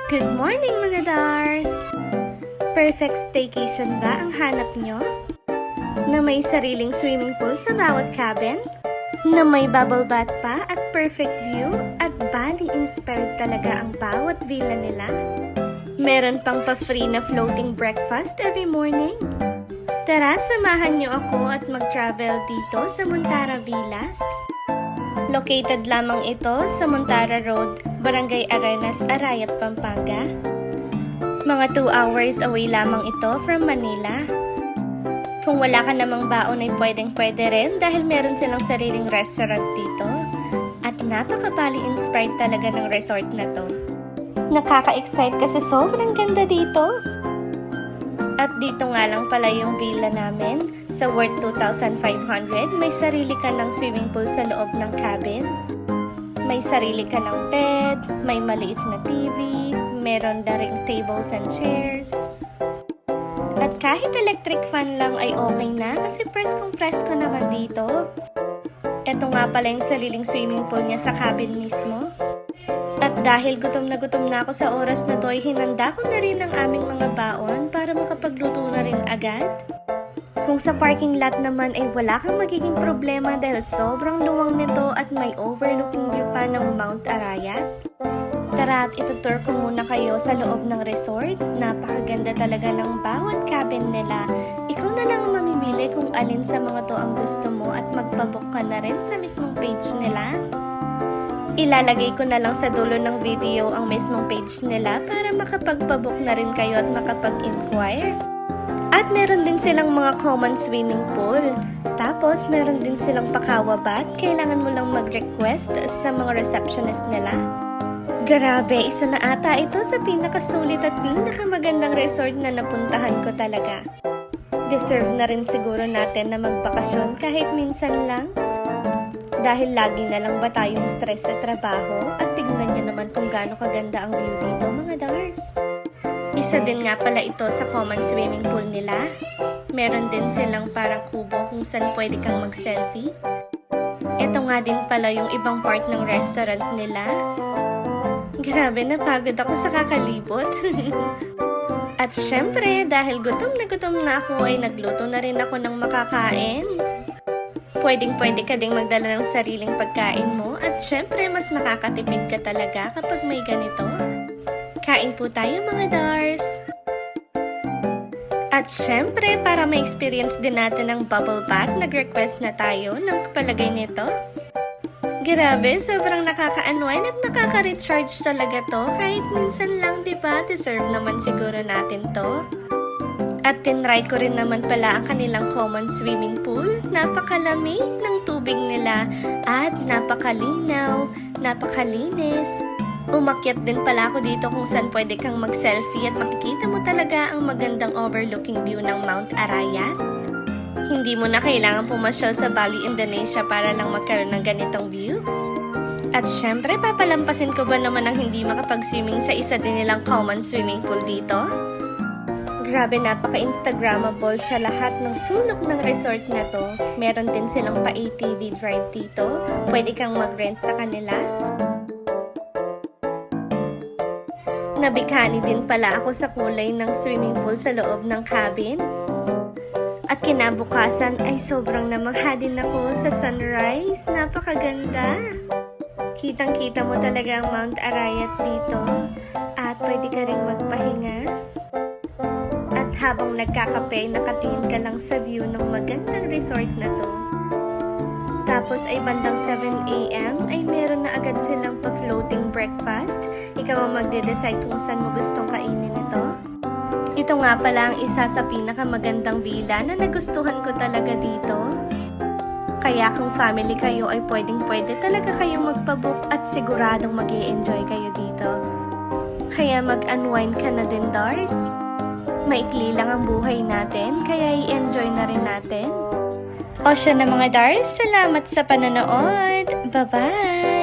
Good morning mga Dars! Perfect staycation ba ang hanap nyo? Na may sariling swimming pool sa bawat cabin? Na may bubble bath pa at perfect view at Bali-inspired talaga ang bawat villa nila? Meron pang pa-free na floating breakfast every morning? Tara, samahan nyo ako at mag-travel dito sa Montara Villas. Located lamang ito sa Montara Road, Barangay Arenas, Arayat, Pampanga. Mga 2 hours away lamang ito from Manila. Kung wala ka namang baon ay pwedeng-pwede rin dahil meron silang sariling restaurant dito. At napaka-Bali-inspired talaga ng resort na to. Nakaka-excite kasi sobrang ganda dito. At dito nga lang pala yung villa namin. Sa worth 2,500, may sarili ka ng swimming pool sa loob ng cabin. May sarili ka ng bed, may maliit na TV, meron na ring tables and chairs. At kahit electric fan lang ay okay na kasi preskong-presko naman dito. Ito nga pala yung sariling swimming pool niya sa cabin mismo. At dahil gutom na ako sa oras na to ay hinanda ko na rin ang aming mga baon para makapagluto na rin agad. Kung sa parking lot naman ay wala kang magiging problema dahil sobrang luwang nito at may overlooking view pa ng Mount Arayat. Tara at itutur ko muna kayo sa loob ng resort. Napakaganda talaga ng bawat cabin nila. Ikaw na lang ang mamimili kung alin sa mga to ang gusto mo at magpabook ka na rin sa mismong page nila. Ilalagay ko na lang sa dulo ng video ang mismong page nila para makapagpabook na rin kayo at makapag-inquire. At meron din silang mga common swimming pool. Tapos meron din silang pakawa bath. Kailangan mo lang mag-request sa mga receptionist nila. Grabe, isa na ata ito sa pinakasulit at pinakamagandang resort na napuntahan ko talaga. Deserve na rin siguro natin na magbakasyon kahit minsan lang. Dahil lagi na lang ba tayong stress sa trabaho at tignan nyo naman kung gaano kaganda ang view dito mga Dars. Isa din nga pala ito sa common swimming pool nila. Meron din silang parang kubo kung saan pwede kang mag-selfie. Ito nga din pala yung ibang part ng restaurant nila. Grabe, napagod ako sa kakalibot. At syempre, dahil gutom na ako ay nagluto na rin ako ng makakain. Pwedeng-pwede ka ding magdala ng sariling pagkain mo at syempre mas makakatipid ka talaga kapag may ganito. Kain po tayo mga Dars! At syempre, para ma-experience din natin ang bubble bath, nag-request na tayo ng palagay nito. Grabe, sobrang nakaka-unwind at nakaka-recharge talaga to. Kahit minsan lang, diba? Deserve naman siguro natin to. At tinry ko rin naman pala ang kanilang common swimming pool. Napakalamig ng tubig nila at napakalinaw, napakalinis. Umakyat din pala ako dito kung saan pwede kang mag-selfie at makikita mo talaga ang magandang overlooking view ng Mount Arayat. Hindi mo na kailangan pumasyal sa Bali, Indonesia para lang magkaroon ng ganitong view. At syempre, papalampasin ko ba naman ang hindi makapag-swimming sa isa din nilang common swimming pool dito? Grabe, napaka-instagrammable sa lahat ng sulok ng resort na to. Meron din silang pa-ATV drive dito. Pwede kang mag-rent sa kanila. Nabighani din pala ako sa kulay ng swimming pool sa loob ng cabin. At kinabukasan ay sobrang namangha din ako sa sunrise. Napakaganda. Kitang-kita mo talaga ang Mount Arayat dito. At pwede ka rin magpahinga. At habang nagkakape, nakatingin ka lang sa view ng magandang resort na to. Tapos ay bandang 7 AM ay meron na agad silang pa-floating breakfast. Ikaw ang magde-decide kung saan mo gustong kainin ito. Ito nga pala ang isa sa pinakamagandang villa na nagustuhan ko talaga dito. Kaya kung family kayo ay pwedeng-pwede talaga kayong magpabook at siguradong mag-i-enjoy kayo dito. Kaya mag-unwind ka na din, Dars. Maikli lang ang buhay natin, kaya i-enjoy na rin natin. O siya na mga Dars, salamat sa panonood. Bye-bye!